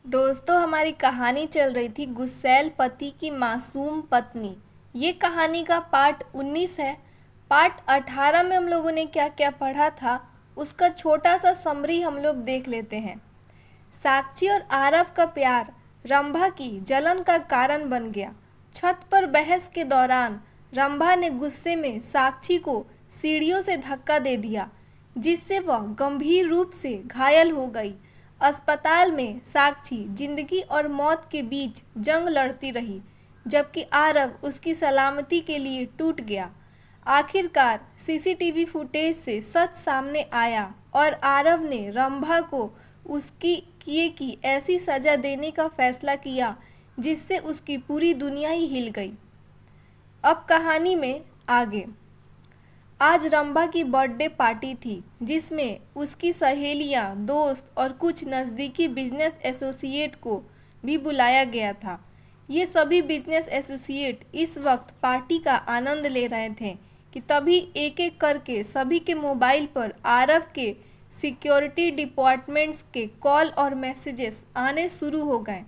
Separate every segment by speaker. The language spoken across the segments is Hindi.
Speaker 1: दोस्तों, हमारी कहानी चल रही थी गुस्सैल पति की मासूम पत्नी। ये कहानी का पार्ट 19 है। पार्ट 18 में हम लोगों ने क्या क्या पढ़ा था उसका छोटा सा समरी हम लोग देख लेते हैं। साक्षी और आरव का प्यार रंभा की जलन का कारण बन गया। छत पर बहस के दौरान रंभा ने गुस्से में साक्षी को सीढ़ियों से धक्का दे दिया, जिससे वह गंभीर रूप से घायल हो गई। अस्पताल में साक्षी जिंदगी और मौत के बीच जंग लड़ती रही, जबकि आरव उसकी सलामती के लिए टूट गया। आखिरकार सीसीटीवी फुटेज से सच सामने आया और आरव ने रंभा को उसकी किए की ऐसी सजा देने का फैसला किया जिससे उसकी पूरी दुनिया ही हिल गई। अब कहानी में आगे। आज रंभा की बर्थडे पार्टी थी, जिसमें उसकी सहेलियां, दोस्त और कुछ नज़दीकी बिजनेस एसोसिएट को भी बुलाया गया था। ये सभी बिजनेस एसोसिएट इस वक्त पार्टी का आनंद ले रहे थे कि तभी एक एक करके सभी के मोबाइल पर आरव के सिक्योरिटी डिपार्टमेंट्स के कॉल और मैसेजेस आने शुरू हो गए।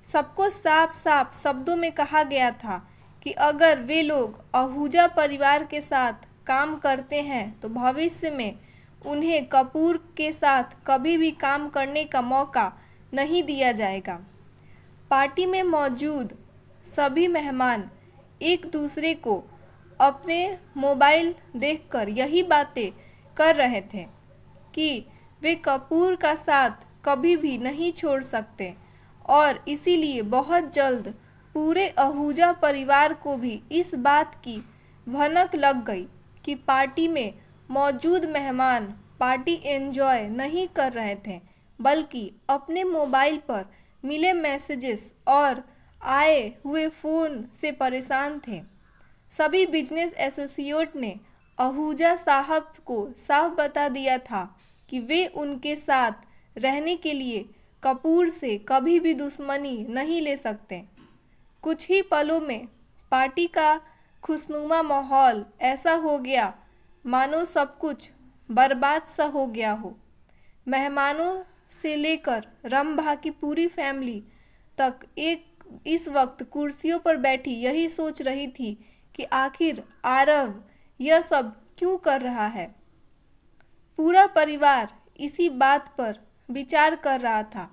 Speaker 1: सबको साफ साफ शब्दों में कहा गया था कि अगर वे लोग आहूजा परिवार के साथ काम करते हैं तो भविष्य में उन्हें कपूर के साथ कभी भी काम करने का मौका नहीं दिया जाएगा। पार्टी में मौजूद सभी मेहमान एक दूसरे को अपने मोबाइल देखकर यही बातें कर रहे थे कि वे कपूर का साथ कभी भी नहीं छोड़ सकते, और इसीलिए बहुत जल्द पूरे आहूजा परिवार को भी इस बात की भनक लग गई कि पार्टी में मौजूद मेहमान पार्टी एंजॉय नहीं कर रहे थे, बल्कि अपने मोबाइल पर मिले मैसेजेस और आए हुए फ़ोन से परेशान थे। सभी बिजनेस एसोसिएट ने आहूजा साहब को साफ बता दिया था कि वे उनके साथ रहने के लिए कपूर से कभी भी दुश्मनी नहीं ले सकते। कुछ ही पलों में पार्टी का खुशनुमा माहौल ऐसा हो गया मानो सब कुछ बर्बाद सा हो गया हो। मेहमानों से लेकर रंभा की पूरी फैमिली तक एक इस वक्त कुर्सियों पर बैठी यही सोच रही थी कि आखिर आरव यह सब क्यों कर रहा है। पूरा परिवार इसी बात पर विचार कर रहा था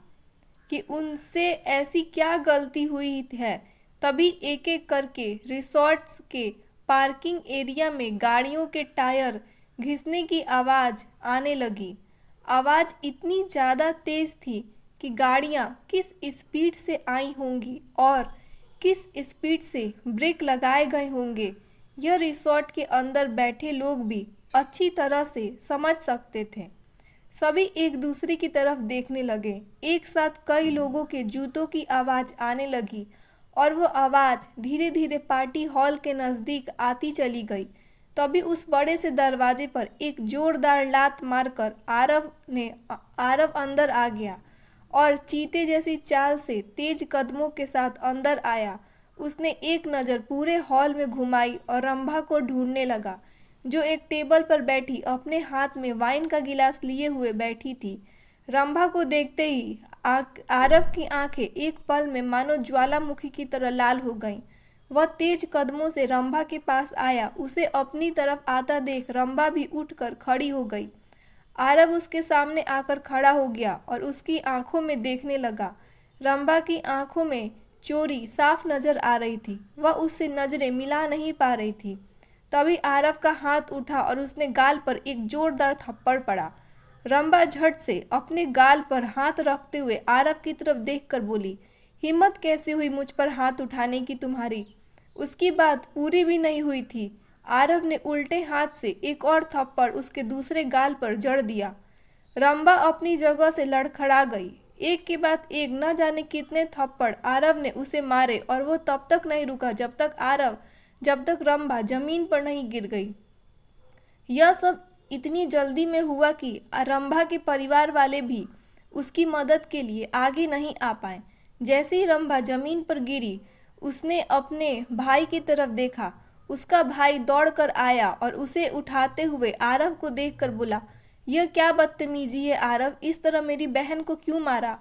Speaker 1: कि उनसे ऐसी क्या गलती हुई है। तभी एक एक करके रिसॉर्ट्स के पार्किंग एरिया में गाड़ियों के टायर घिसने की आवाज़ आने लगी। आवाज़ इतनी ज़्यादा तेज़ थी कि गाड़ियाँ किस स्पीड से आई होंगी और किस स्पीड से ब्रेक लगाए गए होंगे, यह रिसॉर्ट के अंदर बैठे लोग भी अच्छी तरह से समझ सकते थे। सभी एक दूसरे की तरफ देखने लगे। एक साथ कई लोगों के जूतों की आवाज़ आने लगी और वो आवाज़ धीरे धीरे पार्टी हॉल के नज़दीक आती चली गई। तभी उस बड़े से दरवाजे पर एक जोरदार लात मारकर आरव अंदर आ गया और चीते जैसी चाल से तेज कदमों के साथ अंदर आया। उसने एक नज़र पूरे हॉल में घुमाई और रंभा को ढूंढने लगा, जो एक टेबल पर बैठी अपने हाथ में वाइन का गिलास लिए हुए बैठी थी। रंभा को देखते ही आरव की आंखें एक पल में मानो ज्वालामुखी की तरह लाल हो गईं। वह तेज कदमों से रंभा के पास आया। उसे अपनी तरफ आता देख रंभा भी उठकर खड़ी हो गई। आरव उसके सामने आकर खड़ा हो गया और उसकी आंखों में देखने लगा। रंभा की आंखों में चोरी साफ नजर आ रही थी। वह उससे नजरें मिला नहीं पा रही थी। तभी आरव का हाथ उठा और उसने गाल पर एक जोरदार थप्पड़ पड़ा। रंभा झट से अपने गाल पर हाथ रखते हुए आरव की तरफ देखकर बोली, हिम्मत कैसे हुई मुझ पर हाथ उठाने की तुम्हारी? उसकी बात पूरी भी नहीं हुई थी। आरव ने उल्टे हाथ से एक और थप्पड़ उसके दूसरे गाल पर जड़ दिया। रंभा अपनी जगह से लड़खड़ा गई। एक के बाद एक न जाने कितने थप्पड़ आरव ने उसे मारे और वो तब तक नहीं रुका जब तक रंभा जमीन पर नहीं गिर गई। यह सब इतनी जल्दी में हुआ कि रंभा के परिवार वाले भी उसकी मदद के लिए आगे नहीं आ पाए। जैसे ही रंभा जमीन पर गिरी, उसने अपने भाई की तरफ देखा। उसका भाई दौड़कर आया और उसे उठाते हुए आरव को देखकर बोला, यह क्या बदतमीजी है आरव, इस तरह मेरी बहन को क्यों मारा?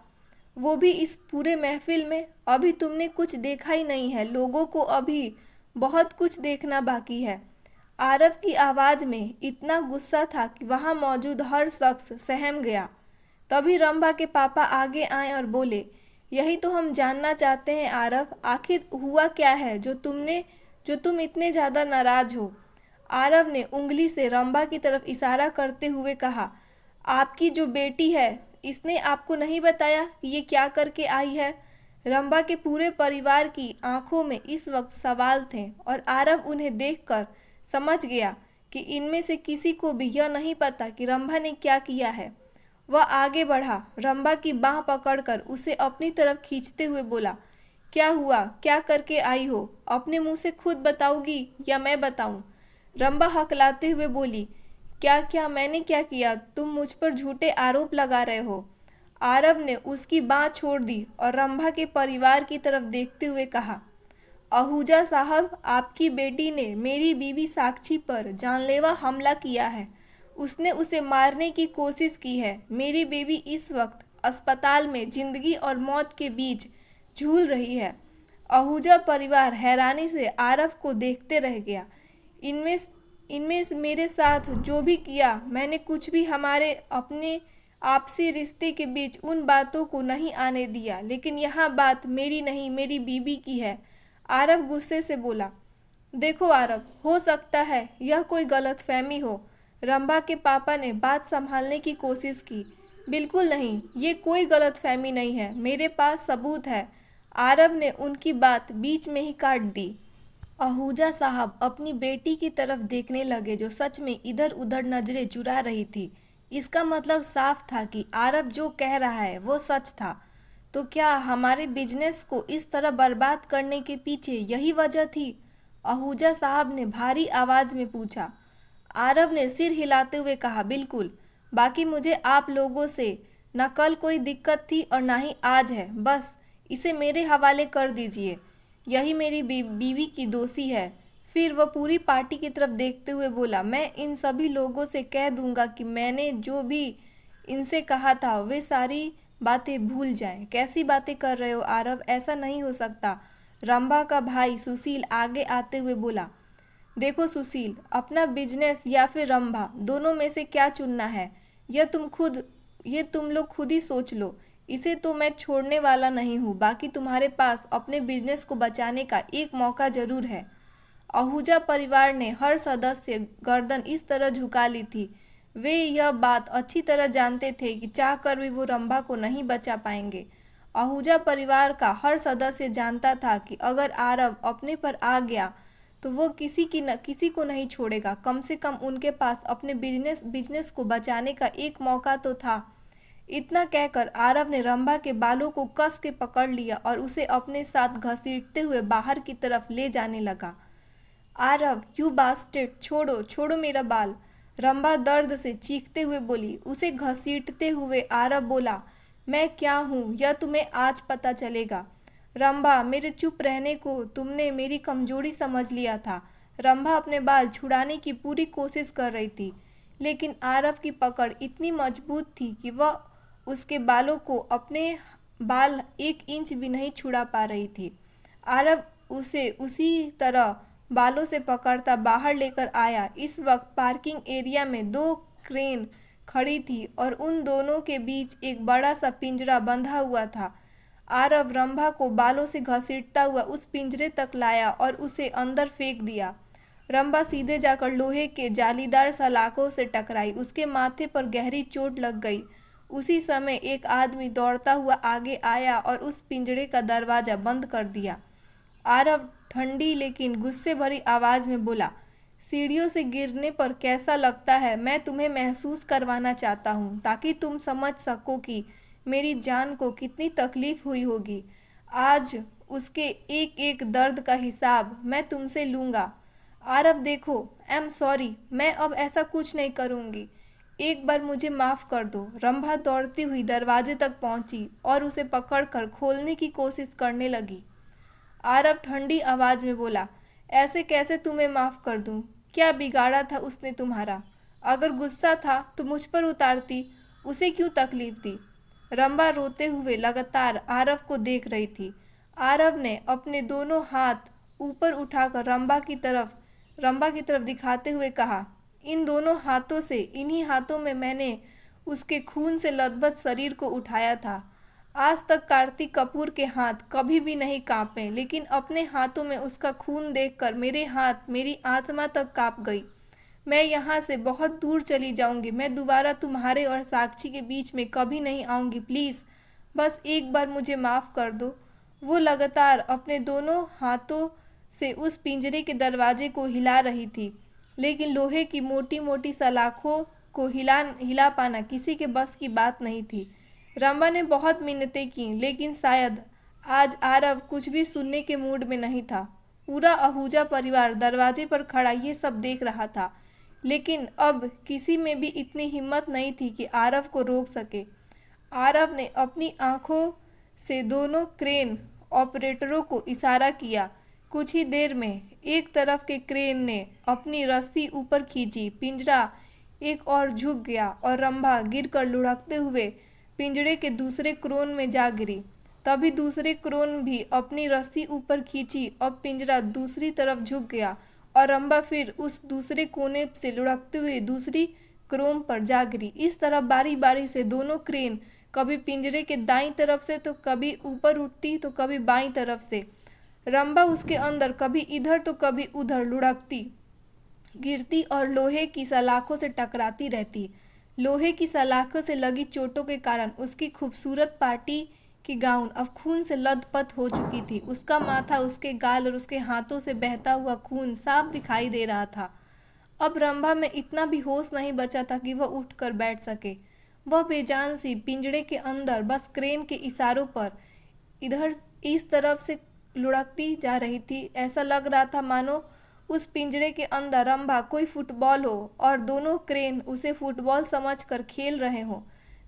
Speaker 1: वो भी इस पूरे महफिल में। अभी तुमने कुछ देखा ही नहीं है, लोगों को अभी बहुत कुछ देखना बाकी है। आरव की आवाज़ में इतना गुस्सा था कि वहाँ मौजूद हर शख्स सहम गया। तभी रंभा के पापा आगे आए और बोले, यही तो हम जानना चाहते हैं आरव, आखिर हुआ क्या है जो तुम इतने ज़्यादा नाराज हो। आरव ने उंगली से रंभा की तरफ इशारा करते हुए कहा, आपकी जो बेटी है, इसने आपको नहीं बताया कि ये क्या करके आई है। रंभा के पूरे परिवार की आंखों में इस वक्त सवाल थे और आरव उन्हें देखकर समझ गया कि इनमें से किसी को भी यह नहीं पता कि रंभा ने क्या किया है। वह आगे बढ़ा, रंभा की बांह पकड़कर उसे अपनी तरफ खींचते हुए बोला, क्या हुआ, क्या करके आई हो, अपने मुंह से खुद बताओगी या मैं बताऊं। रंभा हकलाते हुए बोली, क्या क्या मैंने क्या किया, तुम मुझ पर झूठे आरोप लगा रहे हो। आरव ने उसकी बांह छोड़ दी और रंभा के परिवार की तरफ देखते हुए कहा, आहूजा साहब, आपकी बेटी ने मेरी बीवी साक्षी पर जानलेवा हमला किया है। उसने उसे मारने की कोशिश की है। मेरी बेबी इस वक्त अस्पताल में जिंदगी और मौत के बीच झूल रही है। आहूजा परिवार हैरानी से आरव को देखते रह गया। इनमें इनमें मेरे साथ जो भी किया, मैंने कुछ भी हमारे अपने आपसी रिश्ते के बीच उन बातों को नहीं आने दिया, लेकिन यहाँ बात मेरी नहीं, मेरी बीबी की है। आरव गुस्से से बोला, देखो आरव, हो सकता है यह कोई गलतफहमी हो। रंभा के पापा ने बात संभालने की कोशिश की। बिल्कुल नहीं, ये कोई गलतफहमी नहीं है, मेरे पास सबूत है। आरव ने उनकी बात बीच में ही काट दी। आहूजा साहब अपनी बेटी की तरफ देखने लगे, जो सच में इधर उधर नजरें चुरा रही थी। इसका मतलब साफ था कि आरव जो कह रहा है वो सच था। तो क्या हमारे बिजनेस को इस तरह बर्बाद करने के पीछे यही वजह थी? आहूजा साहब ने भारी आवाज में पूछा। आरव ने सिर हिलाते हुए कहा, बिल्कुल। बाकी मुझे आप लोगों से न कल कोई दिक्कत थी और ना ही आज है। बस इसे मेरे हवाले कर दीजिए। यही मेरी बीवी की दोषी है। फिर वह पूरी पार्टी की तरफ देखते हुए बोला, मैं इन सभी लोगों से कह दूंगा कि मैंने जो भी इनसे कहा था वे सारी बातें भूल जाएं। कैसी बातें कर रहे हो आरव, ऐसा नहीं हो सकता। रंभा का भाई सुशील आगे आते हुए बोला, देखो सुशील, अपना बिजनेस या फिर रंभा, दोनों में से क्या चुनना है ये तुम लोग खुद ही सोच लो। इसे तो मैं छोड़ने वाला नहीं हूँ। बाकी तुम्हारे पास अपने बिजनेस को बचाने का एक मौका जरूर है। आहूजा परिवार ने हर सदस्य गर्दन इस तरह झुका ली थी। वे यह बात अच्छी तरह जानते थे कि चाहकर भी वो रंभा को नहीं बचा पाएंगे। आहूजा परिवार का हर सदस्य जानता था कि अगर आरव अपने पर आ गया तो वो किसी को नहीं छोड़ेगा। कम से कम उनके पास अपने बिजनेस को बचाने का एक मौका तो था। इतना कहकर आरव ने रंभा के बालों को कस के पकड़ लिया और उसे अपने साथ घसीटते हुए बाहर की तरफ ले जाने लगा। आरव, यू बास्टेड, छोड़ो छोड़ो मेरा बाल, रंभा दर्द से चीखते हुए बोली। उसे घसीटते हुए आरव बोला, मैं क्या हूँ यह तुम्हें आज पता चलेगा। रंभा, मेरे चुप रहने को तुमने मेरी कमजोरी समझ लिया था। रंभा अपने बाल छुड़ाने की पूरी कोशिश कर रही थी, लेकिन आरव की पकड़ इतनी मजबूत थी कि वह उसके बालों को अपने बाल 1 इंच भी नहीं छुड़ा पा रही थी। आरव उसे उसी तरह बालों से पकड़ता बाहर लेकर आया। इस वक्त पार्किंग एरिया में 2 क्रेन खड़ी थी और उन दोनों के बीच एक बड़ा सा पिंजरा बंधा हुआ था। आरव रंभा को बालों से घसीटता हुआ उस पिंजरे तक लाया और उसे अंदर फेंक दिया। रंभा सीधे जाकर लोहे के जालीदार सलाखों से टकराई। उसके माथे पर गहरी चोट लग गई। उसी समय एक आदमी दौड़ता हुआ आगे आया और उस पिंजरे का दरवाजा बंद कर दिया। आरव ठंडी लेकिन गुस्से भरी आवाज में बोला, सीढ़ियों से गिरने पर कैसा लगता है मैं तुम्हें महसूस करवाना चाहता हूँ, ताकि तुम समझ सको कि मेरी जान को कितनी तकलीफ हुई होगी। आज उसके एक एक दर्द का हिसाब मैं तुमसे लूँगा। आरव देखो, आई एम सॉरी, मैं अब ऐसा कुछ नहीं करूँगी। एक बार मुझे माफ़ कर दो। रंभा दौड़ती हुई दरवाजे तक पहुंची और उसे पकड़कर खोलने की कोशिश करने लगी। आरव ठंडी आवाज़ में बोला, ऐसे कैसे तुम्हें माफ़ कर दूं? क्या बिगाड़ा था उसने तुम्हारा? अगर गुस्सा था तो मुझ पर उतारती, उसे क्यों तकलीफ दी? रंभा रोते हुए लगातार आरव को देख रही थी। आरव ने अपने दोनों हाथ ऊपर उठाकर रंभा की तरफ दिखाते हुए कहा, इन दोनों हाथों से, इन्हीं हाथों में मैंने उसके खून से लथपथ शरीर को उठाया था। आज तक कार्तिक कपूर के हाथ कभी भी नहीं कांपे, लेकिन अपने हाथों में उसका खून देखकर मेरे हाथ, मेरी आत्मा तक कांप गई। मैं यहाँ से बहुत दूर चली जाऊंगी। मैं दोबारा तुम्हारे और साक्षी के बीच में कभी नहीं आऊंगी। प्लीज़ बस एक बार मुझे माफ़ कर दो। वो लगातार अपने दोनों हाथों से उस पिंजरे के दरवाजे को हिला रही थी, लेकिन लोहे की मोटी मोटी सलाखों को हिला पाना किसी के बस की बात नहीं थी। रंभा ने बहुत मिन्नतें की, लेकिन शायद आज आरव कुछ भी सुनने के मूड में नहीं था। पूरा आहूजा परिवार दरवाजे पर खड़ा ये सब देख रहा था, लेकिन अब किसी में भी इतनी हिम्मत नहीं थी कि आरव को रोक सके। आरव ने अपनी आंखों से दोनों क्रेन ऑपरेटरों को इशारा किया। कुछ ही देर में एक तरफ के क्रेन ने अपनी रस्सी ऊपर खींची, पिंजरा एक और झुक गया और रंभा गिरकर लुढ़कते हुए पिंजरे के दूसरे क्रोन में जा गिरी। तभी दूसरे क्रोन भी अपनी रस्सी ऊपर खींची और पिंजरा दूसरी तरफ झुक गया और रंभा फिर उस दूसरे कोने से लुढ़कते हुए दूसरी क्रोम पर जा गिरी। इस तरह बारी बारी से दोनों क्रेन कभी पिंजरे के दाईं तरफ से तो कभी ऊपर उठती तो कभी बाईं तरफ से। रंभा उसके अंदर कभी इधर तो कभी उधर लुढ़कती, गिरती और लोहे की सलाखों से टकराती रहती। लोहे की सलाखों से लगी चोटों के कारण उसकी खूबसूरत पार्टी की गाउन अब खून से लथपथ हो चुकी थी। उसका माथा, उसके गाल और उसके हाथों से बहता हुआ खून साफ दिखाई दे रहा था। अब रंभा में इतना भी होश नहीं बचा था कि वह उठकर बैठ सके। वह बेजान सी पिंजड़े के अंदर बस क्रेन के इशारों पर इधर इस तरफ से लुढ़कती जा रही थी। ऐसा लग रहा था मानो उस पिंजरे के अंदर रंभा कोई फुटबॉल हो और दोनों क्रेन उसे फुटबॉल समझकर खेल रहे हों।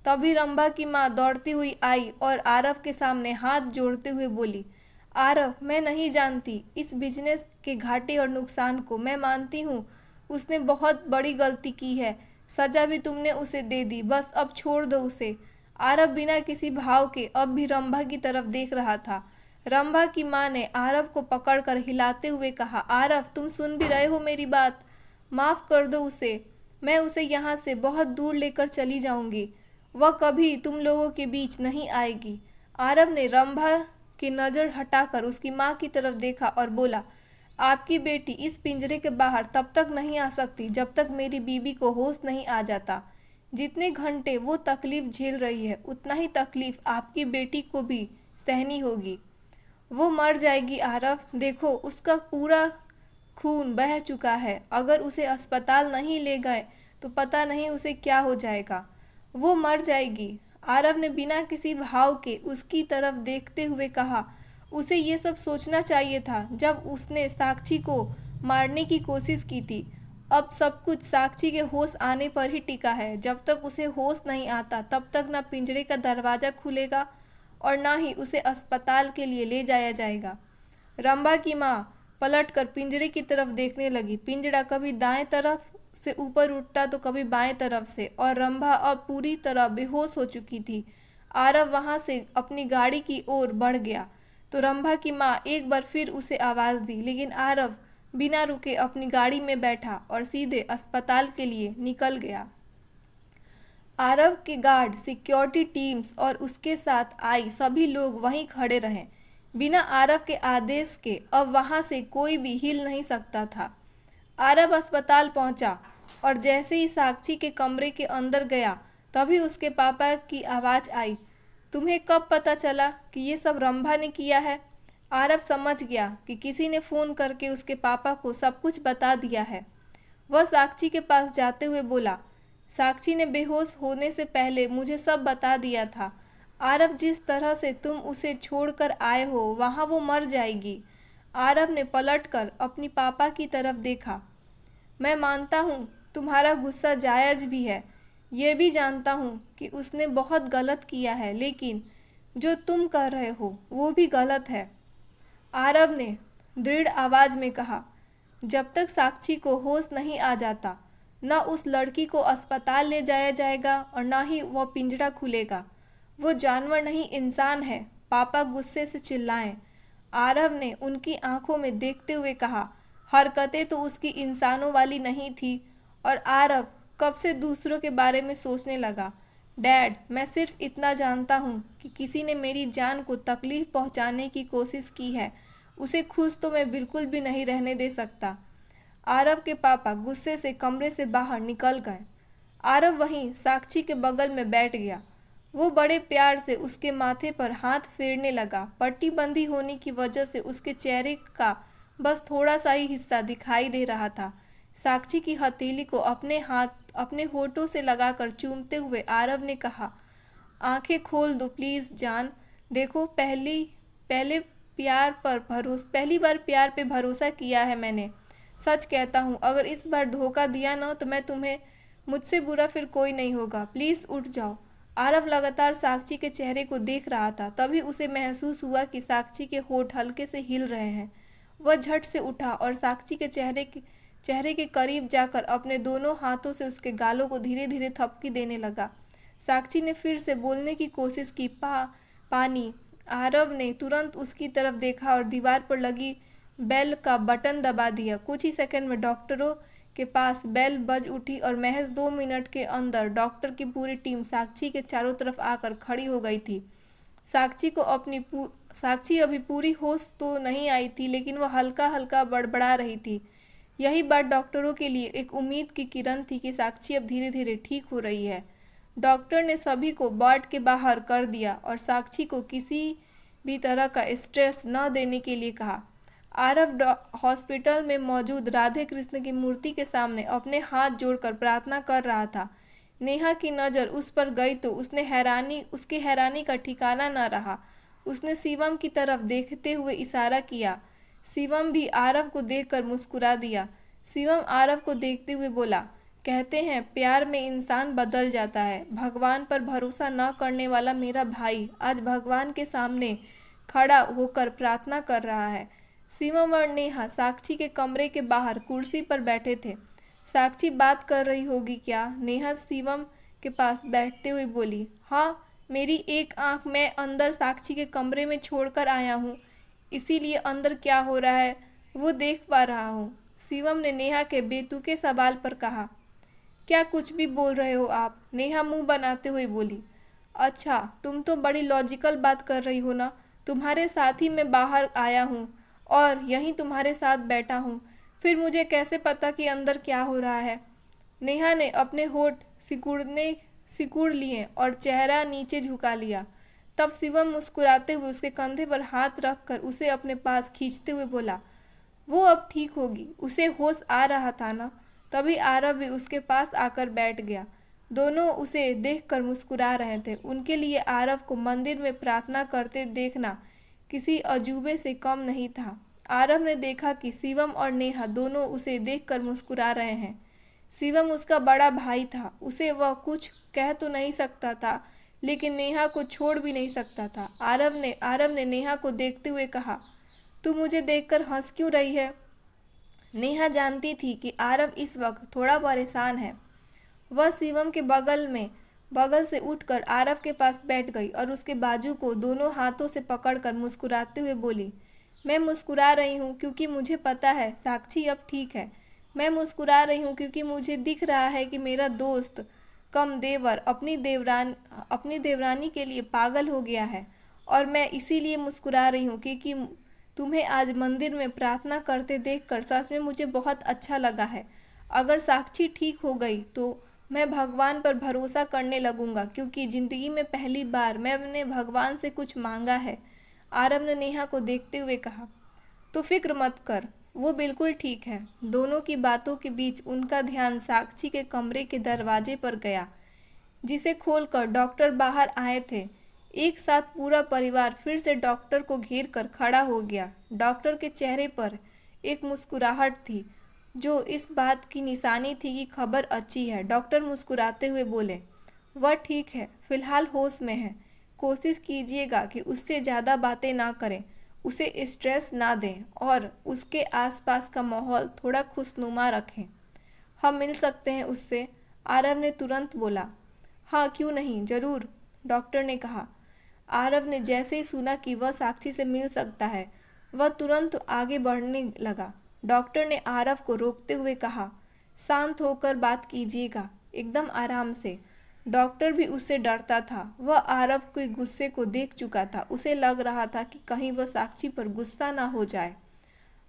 Speaker 1: तभी रंभा की माँ दौड़ती हुई आई और आरव के सामने हाथ जोड़ते हुए बोली, आरव, मैं नहीं जानती इस बिजनेस के घाटे और नुकसान को। मैं मानती हूँ उसने बहुत बड़ी गलती की है, सजा भी तुमने उसे दे दी, बस अब छोड़ दो उसे। आरव बिना किसी भाव के अब भी रंभा की तरफ देख रहा था। रंभा की माँ ने आरव को पकड़कर हिलाते हुए कहा, आरव, तुम सुन भी रहे हो मेरी बात? माफ़ कर दो उसे। मैं उसे यहाँ से बहुत दूर लेकर चली जाऊँगी। वह कभी तुम लोगों के बीच नहीं आएगी। आरव ने रंभा की नज़र हटाकर उसकी माँ की तरफ देखा और बोला, आपकी बेटी इस पिंजरे के बाहर तब तक नहीं आ सकती जब तक मेरी बीबी को होश नहीं आ जाता। जितने घंटे वो तकलीफ झेल रही है उतना ही तकलीफ आपकी बेटी को भी सहनी होगी। वो मर जाएगी आरव। देखो, उसका पूरा खून बह चुका है। अगर उसे अस्पताल नहीं ले गए तो पता नहीं उसे क्या हो जाएगा। वो मर जाएगी। आरव ने बिना किसी भाव के उसकी तरफ देखते हुए कहा, उसे ये सब सोचना चाहिए था जब उसने साक्षी को मारने की कोशिश की थी। अब सब कुछ साक्षी के होश आने पर ही टिका है। जब तक उसे होश नहीं आता तब तक ना पिंजरे का दरवाज़ा खुलेगा और ना ही उसे अस्पताल के लिए ले जाया जाएगा। रंभा की माँ पलटकर पिंजरे की तरफ देखने लगी। पिंजरा कभी दाएं तरफ से ऊपर उठता तो कभी बाएं तरफ से, और रंभा अब पूरी तरह बेहोश हो चुकी थी। आरव वहां से अपनी गाड़ी की ओर बढ़ गया तो रंभा की माँ एक बार फिर उसे आवाज़ दी, लेकिन आरव बिना रुके अपनी गाड़ी में बैठा और सीधे अस्पताल के लिए निकल गया। आरव के गार्ड, सिक्योरिटी टीम्स और उसके साथ आई सभी लोग वहीं खड़े रहे। बिना आरव के आदेश के अब वहां से कोई भी हिल नहीं सकता था। आरव अस्पताल पहुंचा और जैसे ही साक्षी के कमरे के अंदर गया तभी उसके पापा की आवाज़ आई, तुम्हें कब पता चला कि ये सब रंभा ने किया है? आरव समझ गया कि किसी ने फ़ोन करके उसके पापा को सब कुछ बता दिया है। वह साक्षी के पास जाते हुए बोला, साक्षी ने बेहोश होने से पहले मुझे सब बता दिया था। आरव, जिस तरह से तुम उसे छोड़कर आए हो वहाँ वो मर जाएगी। आरव ने पलटकर अपनी पापा की तरफ देखा। मैं मानता हूँ तुम्हारा गुस्सा जायज़ भी है। ये भी जानता हूँ कि उसने बहुत गलत किया है, लेकिन जो तुम कर रहे हो वो भी गलत है। आरव ने दृढ़ आवाज़ में कहा, जब तक साक्षी को होश नहीं आ जाता न उस लड़की को अस्पताल ले जाया जाएगा और न ही वह पिंजरा खुलेगा। वो जानवर नहीं इंसान है, पापा गुस्से से चिल्लाए। आरव ने उनकी आंखों में देखते हुए कहा। हरकतें तो उसकी इंसानों वाली नहीं थी और आरव कब से दूसरों के बारे में सोचने लगा। डैड, मैं सिर्फ इतना जानता हूँ कि किसी ने मेरी जान को तकलीफ पहुँचाने की कोशिश की है। उसे खुश तो मैं बिल्कुल भी नहीं रहने दे सकता। आरव के पापा गुस्से से कमरे से बाहर निकल गए। आरव वहीं साक्षी के बगल में बैठ गया। वो बड़े प्यार से उसके माथे पर हाथ फेरने लगा। पट्टी बंदी होने की वजह से उसके चेहरे का बस थोड़ा सा ही हिस्सा दिखाई दे रहा था। साक्षी की हथेली को अपने होठों से लगाकर चूमते हुए आरव ने कहा, आंखें खोल दो प्लीज़ जान। देखो, पहली बार प्यार पे भरोसा किया है मैंने। सच कहता हूँ, अगर इस बार धोखा दिया ना तो मैं तुम्हें मुझसे बुरा फिर कोई नहीं होगा। प्लीज़ उठ जाओ। आरव लगातार साक्षी के चेहरे को देख रहा था। तभी उसे महसूस हुआ कि साक्षी के होठ हल्के से हिल रहे हैं। वह झट से उठा और साक्षी के चेहरे के करीब जाकर अपने दोनों हाथों से उसके गालों को धीरे धीरे थपकी देने लगा। साक्षी ने फिर से बोलने की कोशिश की, पानी। आरव ने तुरंत उसकी तरफ देखा और दीवार पर लगी बेल का बटन दबा दिया। कुछ ही सेकंड में डॉक्टरों के पास बेल बज उठी और महज 2 मिनट के अंदर डॉक्टर की पूरी टीम साक्षी के चारों तरफ आकर खड़ी हो गई थी। साक्षी अभी पूरी होश तो नहीं आई थी, लेकिन वह हल्का हल्का बड़बड़ा रही थी। यही बात डॉक्टरों के लिए एक उम्मीद की किरण थी कि साक्षी अब धीरे धीरे ठीक हो रही है। डॉक्टर ने सभी को वार्ड के बाहर कर दिया और साक्षी को किसी भी तरह का स्ट्रेस न देने के लिए कहा। आरव हॉस्पिटल में मौजूद राधे कृष्ण की मूर्ति के सामने अपने हाथ जोड़कर प्रार्थना कर रहा था। नेहा की नज़र उस पर गई तो उसकी हैरानी का ठिकाना न रहा। उसने शिवम की तरफ देखते हुए इशारा किया। शिवम भी आरव को देखकर मुस्कुरा दिया। शिवम आरव को देखते हुए बोला, कहते हैं प्यार में इंसान बदल जाता है। भगवान पर भरोसा न करने वाला मेरा भाई आज भगवान के सामने खड़ा होकर प्रार्थना कर रहा है। शिवम और नेहा साक्षी के कमरे के बाहर कुर्सी पर बैठे थे। साक्षी बात कर रही होगी क्या? नेहा शिवम के पास बैठते हुए बोली। हाँ, मेरी एक आंख मैं अंदर साक्षी के कमरे में छोड़कर आया हूँ, इसीलिए अंदर क्या हो रहा है वो देख पा रहा हूँ। शिवम ने नेहा के बेतुके सवाल पर कहा। क्या कुछ भी बोल रहे हो आप? नेहा मुंह बनाते हुए बोली। अच्छा, तुम तो बड़ी लॉजिकल बात कर रही हो ना। तुम्हारे साथ ही मैं बाहर आया हूँ और यहीं तुम्हारे साथ बैठा हूँ, फिर मुझे कैसे पता कि अंदर क्या हो रहा है? नेहा ने अपने होठ सिकुड़ लिए और चेहरा नीचे झुका लिया। तब शिवम मुस्कुराते हुए उसके कंधे पर हाथ रखकर उसे अपने पास खींचते हुए बोला, वो अब ठीक होगी, उसे होश आ रहा था ना। तभी आरव भी उसके पास आकर बैठ गया। दोनों उसे देखकर मुस्कुरा रहे थे। उनके लिए आरव को मंदिर में प्रार्थना करते देखना किसी अजूबे से कम नहीं था। आरव ने देखा कि शिवम और नेहा दोनों उसे देखकर मुस्कुरा रहे हैं। शिवम उसका बड़ा भाई था, उसे वह कुछ कह तो नहीं सकता था, लेकिन नेहा को छोड़ भी नहीं सकता था। आरव ने नेहा को देखते हुए कहा, तू मुझे देखकर हंस क्यों रही है? नेहा जानती थी कि आरव इस वक्त थोड़ा परेशान है। वह शिवम के बगल से उठकर आरव के पास बैठ गई और उसके बाजू को दोनों हाथों से पकड़कर मुस्कुराते हुए बोली, मैं मुस्कुरा रही हूँ क्योंकि मुझे पता है साक्षी अब ठीक है। मैं मुस्कुरा रही हूँ क्योंकि मुझे दिख रहा है कि मेरा दोस्त कम देवर अपनी देवरानी के लिए पागल हो गया है। और मैं इसीलिए मुस्कुरा रही हूँ क्योंकि तुम्हें आज मंदिर में प्रार्थना करते देखकर सच में मुझे बहुत अच्छा लगा है। अगर साक्षी ठीक हो गई तो मैं भगवान पर भरोसा करने लगूंगा, क्योंकि ज़िंदगी में पहली बार मैंने भगवान से कुछ मांगा है। आरव ने नेहा को देखते हुए कहा, तो फिक्र मत कर, वो बिल्कुल ठीक है। दोनों की बातों के बीच उनका ध्यान साक्षी के कमरे के दरवाजे पर गया, जिसे खोलकर डॉक्टर बाहर आए थे। एक साथ पूरा परिवार फिर से डॉक्टर को घेर कर खड़ा हो गया। डॉक्टर के चेहरे पर एक मुस्कुराहट थी, जो इस बात की निशानी थी कि खबर अच्छी है। डॉक्टर मुस्कुराते हुए बोले, वह ठीक है, फिलहाल होश में है। कोशिश कीजिएगा कि उससे ज़्यादा बातें ना करें, उसे स्ट्रेस ना दें और उसके आसपास का माहौल थोड़ा खुशनुमा रखें। हम मिल सकते हैं उससे? आरव ने तुरंत बोला। हाँ, क्यों नहीं, ज़रूर। डॉक्टर ने कहा। आरव ने जैसे ही सुना कि वह साक्षी से मिल सकता है, वह तुरंत आगे बढ़ने लगा। डॉक्टर ने आरव को रोकते हुए कहा, शांत होकर बात कीजिएगा, एकदम आराम से। डॉक्टर भी उससे डरता था। वह आरव के गुस्से को देख चुका था। उसे लग रहा था कि कहीं वह साक्षी पर गुस्सा ना हो जाए।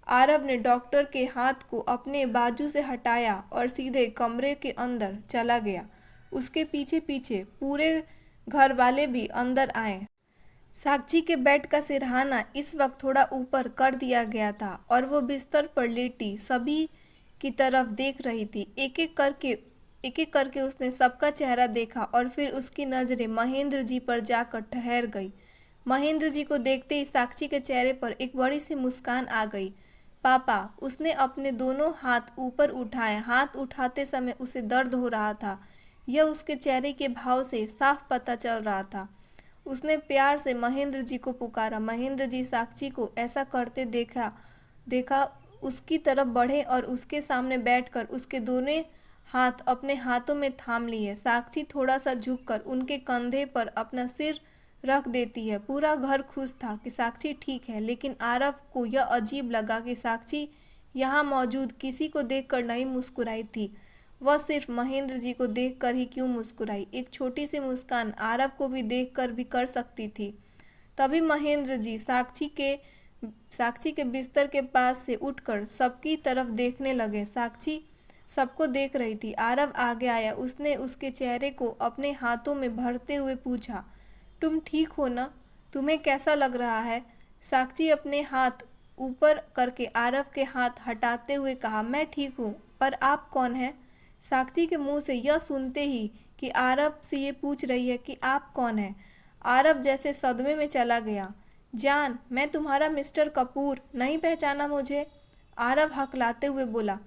Speaker 1: आरव ने डॉक्टर के हाथ को अपने बाजू से हटाया और सीधे कमरे के अंदर चला गया। उसके पीछे पीछे पूरे घर वाले भी अंदर आए। साक्षी के बेड का सिरहाना इस वक्त थोड़ा ऊपर कर दिया गया था और वो बिस्तर पर लेटी सभी की तरफ देख रही थी। एक एक करके उसने सबका चेहरा देखा और फिर उसकी नज़रें महेंद्र जी पर जाकर ठहर गई। महेंद्र जी को देखते ही साक्षी के चेहरे पर एक बड़ी सी मुस्कान आ गई। पापा, उसने अपने दोनों हाथ ऊपर उठाए। हाथ उठाते समय उसे दर्द हो रहा था, यह उसके चेहरे के भाव से साफ पता चल रहा था। उसने प्यार से महेंद्र जी को पुकारा। महेंद्र जी साक्षी को ऐसा करते देखा उसकी तरफ बढ़े और उसके सामने बैठकर उसके दोनों हाथ अपने हाथों में थाम लिए। साक्षी थोड़ा सा झुककर उनके कंधे पर अपना सिर रख देती है। पूरा घर खुश था कि साक्षी ठीक है, लेकिन आरव को यह अजीब लगा कि साक्षी यहाँ मौजूद किसी को देखकर नहीं मुस्कुराई थी। वह सिर्फ महेंद्र जी को देखकर ही क्यों मुस्कुराई? एक छोटी सी मुस्कान आरव को भी देखकर भी कर सकती थी। तभी महेंद्र जी साक्षी के बिस्तर के पास से उठकर सबकी तरफ देखने लगे। साक्षी सबको देख रही थी। आरव आगे आया। उसने उसके चेहरे को अपने हाथों में भरते हुए पूछा, तुम ठीक हो ना? तुम्हें कैसा लग रहा है? साक्षी अपने हाथ ऊपर करके आरव के हाथ हटाते हुए कहा, मैं ठीक हूँ, पर आप कौन हैं? साक्षी के मुंह से यह सुनते ही कि आरव से ये पूछ रही है कि आप कौन हैं, आरव जैसे सदमे में चला गया। जान, मैं तुम्हारा मिस्टर कपूर, नहीं पहचाना मुझे? आरव हकलाते हुए बोला।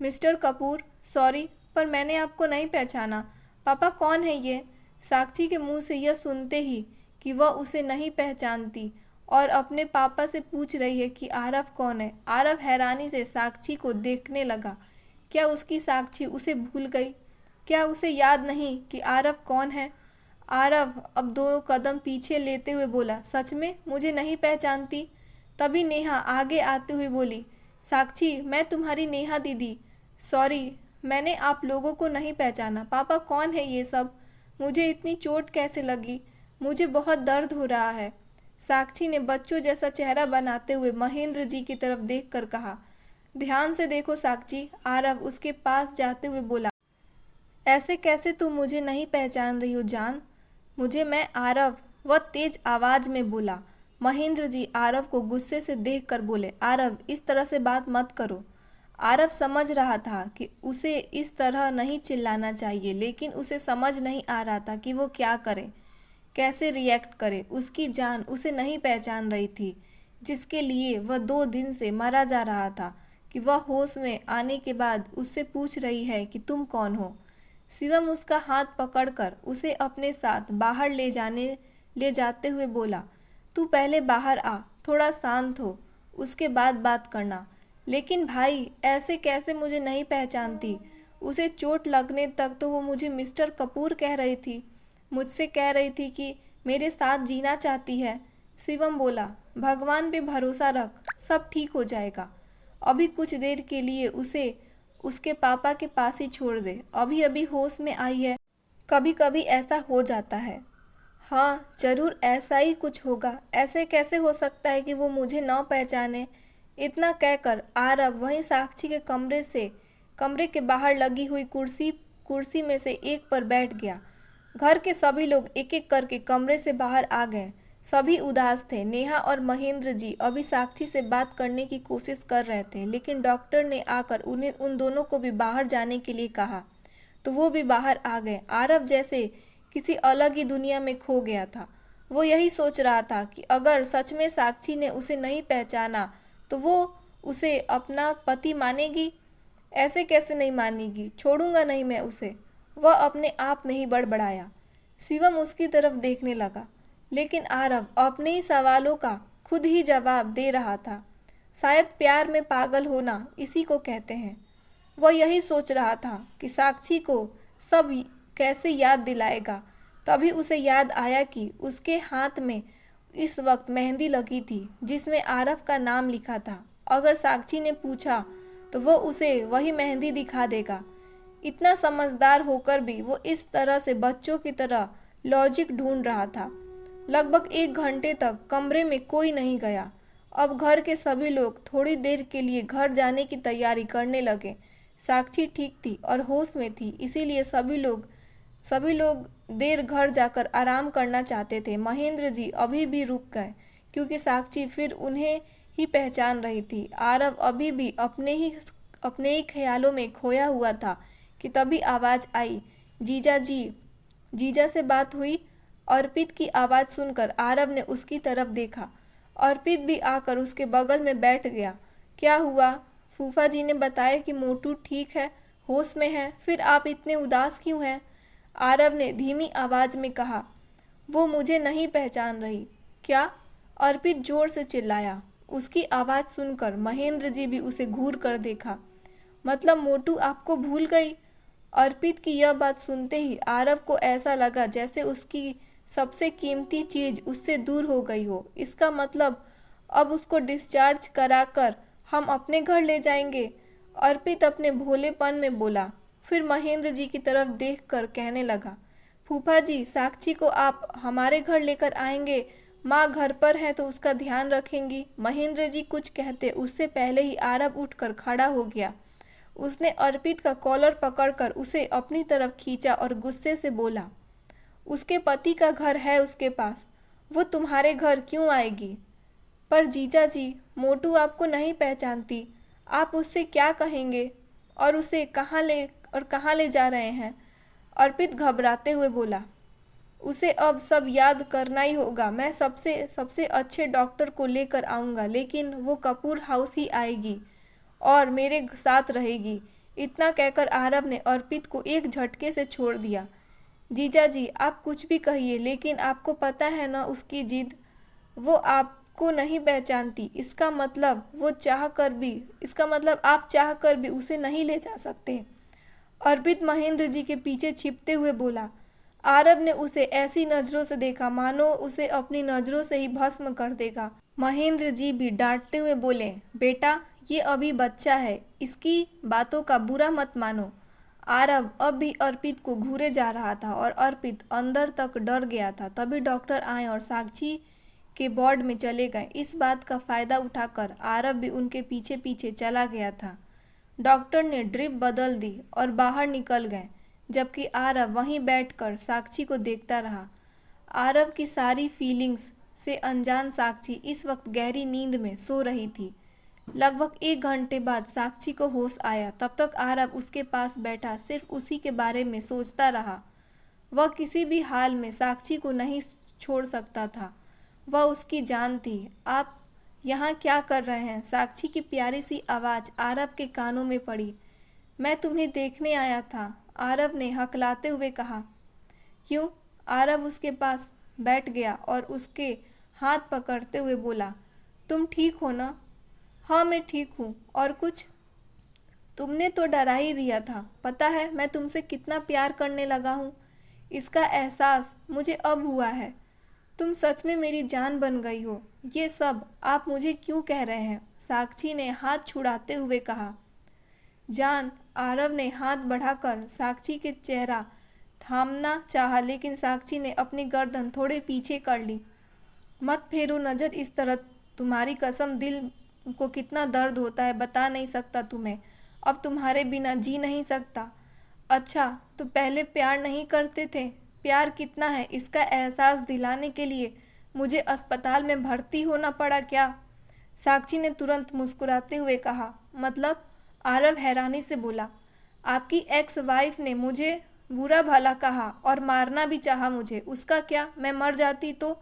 Speaker 1: मिस्टर कपूर, सॉरी, पर मैंने आपको नहीं पहचाना। पापा, कौन है ये? साक्षी के मुंह से यह सुनते ही कि वह उसे नहीं पहचानती और अपने पापा से पूछ रही है कि आरव कौन है, आरव हैरानी से साक्षी को देखने लगा। क्या उसकी साक्षी उसे भूल गई? क्या उसे याद नहीं कि आरव कौन है? आरव अब 2 कदम पीछे लेते हुए बोला, सच में मुझे नहीं पहचानती? तभी नेहा आगे आते हुए बोली, साक्षी, मैं तुम्हारी नेहा दीदी। सॉरी, मैंने आप लोगों को नहीं पहचाना। पापा, कौन है ये सब? मुझे इतनी चोट कैसे लगी? मुझे बहुत दर्द हो रहा है। साक्षी ने बच्चों जैसा चेहरा बनाते हुए महेंद्र जी की तरफ देखकर कहा। ध्यान से देखो साक्षी, आरव उसके पास जाते हुए बोला। ऐसे कैसे तुम मुझे नहीं पहचान रही हो जान? मैं आरव, वह तेज आवाज में बोला। महेंद्र जी आरव को गुस्से से देखकर बोले, आरव, इस तरह से बात मत करो। आरव समझ रहा था कि उसे इस तरह नहीं चिल्लाना चाहिए, लेकिन उसे समझ नहीं आ रहा था कि वो क्या करे, कैसे रिएक्ट करे। उसकी जान उसे नहीं पहचान रही थी, जिसके लिए वह 2 दिन से मरा जा रहा था, कि वह होश में आने के बाद उससे पूछ रही है कि तुम कौन हो। शिवम उसका हाथ पकड़कर उसे अपने साथ बाहर ले जाते हुए बोला, तू पहले बाहर आ, थोड़ा शांत हो, उसके बाद बात करना। लेकिन भाई, ऐसे कैसे मुझे नहीं पहचानती? उसे चोट लगने तक तो वो मुझे मिस्टर कपूर कह रही थी, मुझसे कह रही थी कि मेरे साथ जीना चाहती है। शिवम बोला, भगवान पे भरोसा रख, सब ठीक हो जाएगा। अभी कुछ देर के लिए उसे उसके पापा के पास ही छोड़ दे, अभी अभी होश में आई है। कभी कभी ऐसा हो जाता है। हाँ, जरूर ऐसा ही कुछ होगा। ऐसे कैसे हो सकता है कि वो मुझे न पहचाने? इतना कहकर आरव वहीं साक्षी के कमरे के बाहर लगी हुई कुर्सी में से एक पर बैठ गया। घर के सभी लोग एक एक करके कमरे से बाहर आ गए। सभी उदास थे। नेहा और महेंद्र जी अभी साक्षी से बात करने की कोशिश कर रहे थे, लेकिन डॉक्टर ने आकर उन्हें उन दोनों को भी बाहर जाने के लिए कहा, तो वो भी बाहर आ गए। आरव जैसे किसी अलग ही दुनिया में खो गया था। वो यही सोच रहा था कि अगर सच में साक्षी ने उसे नहीं पहचाना तो वो उसे अपना पति मानेगी। ऐसे कैसे नहीं मानेगी? छोड़ूंगा नहीं मैं उसे, वह अपने आप में ही बड़बड़ाया। शिवम उसकी तरफ देखने लगा, लेकिन आरव अपने ही सवालों का खुद ही जवाब दे रहा था। शायद प्यार में पागल होना इसी को कहते हैं। वह यही सोच रहा था कि साक्षी को सब कैसे याद दिलाएगा। तभी उसे याद आया कि उसके हाथ में इस वक्त मेहंदी लगी थी जिसमें आरव का नाम लिखा था। अगर साक्षी ने पूछा तो वो उसे वही मेहंदी दिखा देगा। इतना समझदार होकर भी वो इस तरह से बच्चों की तरह लॉजिक ढूंढ रहा था। लगभग 1 घंटे तक कमरे में कोई नहीं गया। अब घर के सभी लोग थोड़ी देर के लिए घर जाने की तैयारी करने लगे। साक्षी ठीक थी और होश में थी, इसीलिए सभी लोग देर घर जाकर आराम करना चाहते थे। महेंद्र जी अभी भी रुक गए क्योंकि साक्षी फिर उन्हें ही पहचान रही थी। आरव अभी भी अपने ही ख्यालों में खोया हुआ था कि तभी आवाज़ आई, जीजा जी। जीजा से बात हुई। अर्पित की आवाज़ सुनकर आरव ने उसकी तरफ देखा। अर्पित भी आकर उसके बगल में बैठ गया। क्या हुआ? फूफा जी ने बताया कि मोटू ठीक है, होश में है, फिर आप इतने उदास क्यों हैं? आरव ने धीमी आवाज़ में कहा। वो मुझे नहीं पहचान रही। क्या? अर्पित जोर से चिल्लाया। उसकी आवाज़ सुनकर महेंद्र जी भी उसे घूर कर देखा। मतलब मोटू आपको भूल गई? अर्पित की यह बात सुनते ही आरव को ऐसा लगा जैसे उसकी सबसे कीमती चीज़ उससे दूर हो गई हो। इसका मतलब अब उसको डिस्चार्ज कराकर हम अपने घर ले जाएंगे? अर्पित अपने भोलेपन में बोला। फिर महेंद्र जी की तरफ देखकर कहने लगा, फूफा जी, साक्षी को आप हमारे घर लेकर आएंगे? माँ घर पर है तो उसका ध्यान रखेंगी। महेंद्र जी कुछ कहते उससे पहले ही आरव उठकर खड़ा हो गया। उसने अर्पित का कॉलर पकड़कर उसे अपनी तरफ खींचा और गुस्से से बोला, उसके पति का घर है उसके पास, वो तुम्हारे घर क्यों आएगी? पर जीजा जी, मोटू आपको नहीं पहचानती, आप उससे क्या कहेंगे? और उसे कहाँ ले जा रहे हैं? अर्पित घबराते हुए बोला, उसे अब सब याद करना ही होगा। मैं सबसे अच्छे डॉक्टर को लेकर आऊँगा, लेकिन वो कपूर हाउस ही आएगी और मेरे साथ रहेगी। इतना कहकर आरव ने अर्पित को एक झटके से छोड़ दिया। जीजा जी, आप कुछ भी कहिए, लेकिन आपको पता है ना उसकी जिद। वो आपको नहीं पहचानती, इसका मतलब आप चाह कर भी उसे नहीं ले जा सकते। अर्पित महेंद्र जी के पीछे छिपते हुए बोला। आरव ने उसे ऐसी नज़रों से देखा मानो उसे अपनी नज़रों से ही भस्म कर देगा। महेंद्र जी भी डांटते हुए बोले, बेटा, ये अभी बच्चा है, इसकी बातों का बुरा मत मानो। आरव अब भी अर्पित को घूरे जा रहा था और अर्पित अंदर तक डर गया था। तभी डॉक्टर आए और साक्षी के वार्ड में चले गए। इस बात का फ़ायदा उठाकर आरव भी उनके पीछे पीछे चला गया था। डॉक्टर ने ड्रिप बदल दी और बाहर निकल गए, जबकि आरव वहीं बैठकर साक्षी को देखता रहा। आरव की सारी फीलिंग्स से अनजान साक्षी इस वक्त गहरी नींद में सो रही थी। लगभग 1 घंटे बाद साक्षी को होश आया। तब तक आरव उसके पास बैठा सिर्फ उसी के बारे में सोचता रहा। वह किसी भी हाल में साक्षी को नहीं छोड़ सकता था। वह उसकी जान थी। आप यहाँ क्या कर रहे हैं? साक्षी की प्यारी सी आवाज़ आरव के कानों में पड़ी। मैं तुम्हें देखने आया था, आरव ने हकलाते हुए कहा। क्यों? आरव उसके पास बैठ गया और उसके हाथ पकड़ते हुए बोला, तुम ठीक हो ना? हाँ, मैं ठीक हूँ। और कुछ? तुमने तो डरा ही दिया था। पता है मैं तुमसे कितना प्यार करने लगा हूँ। इसका एहसास मुझे अब हुआ है। तुम सच में मेरी जान बन गई हो। ये सब आप मुझे क्यों कह रहे हैं? साक्षी ने हाथ छुड़ाते हुए कहा। जान? आरव ने हाथ बढ़ाकर साक्षी के चेहरा थामना चाहा, लेकिन साक्षी ने अपनी गर्दन थोड़े पीछे कर ली। मत फेरो नज़र इस तरह। तुम्हारी कसम, दिल को कितना दर्द होता है बता नहीं सकता तुम्हें। अब तुम्हारे बिना जी नहीं सकता। अच्छा, तो पहले प्यार नहीं करते थे? प्यार कितना है इसका एहसास दिलाने के लिए मुझे अस्पताल में भर्ती होना पड़ा क्या? साक्षी ने तुरंत मुस्कुराते हुए कहा। मतलब? आरव हैरानी से बोला। आपकी एक्स वाइफ ने मुझे बुरा भला कहा और मारना भी चाहा मुझे। उसका क्या? मैं मर जाती तो?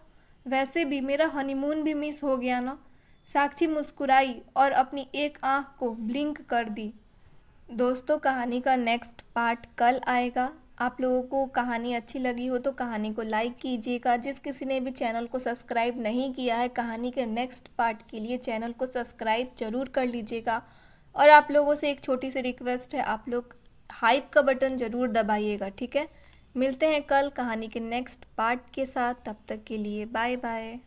Speaker 1: वैसे भी मेरा हनीमून भी मिस हो गया ना। साक्षी मुस्कुराई और अपनी एक आंख को ब्लिंक कर दी। दोस्तों, कहानी का नेक्स्ट पार्ट कल आएगा। आप लोगों को कहानी अच्छी लगी हो तो कहानी को लाइक कीजिएगा। जिस किसी ने भी चैनल को सब्सक्राइब नहीं किया है, कहानी के नेक्स्ट पार्ट के लिए चैनल को सब्सक्राइब ज़रूर कर लीजिएगा। और आप लोगों से एक छोटी सी रिक्वेस्ट है, आप लोग हाइप का बटन ज़रूर दबाइएगा, ठीक है? मिलते हैं कल कहानी के नेक्स्ट पार्ट के साथ। तब तक के लिए बाय बाय।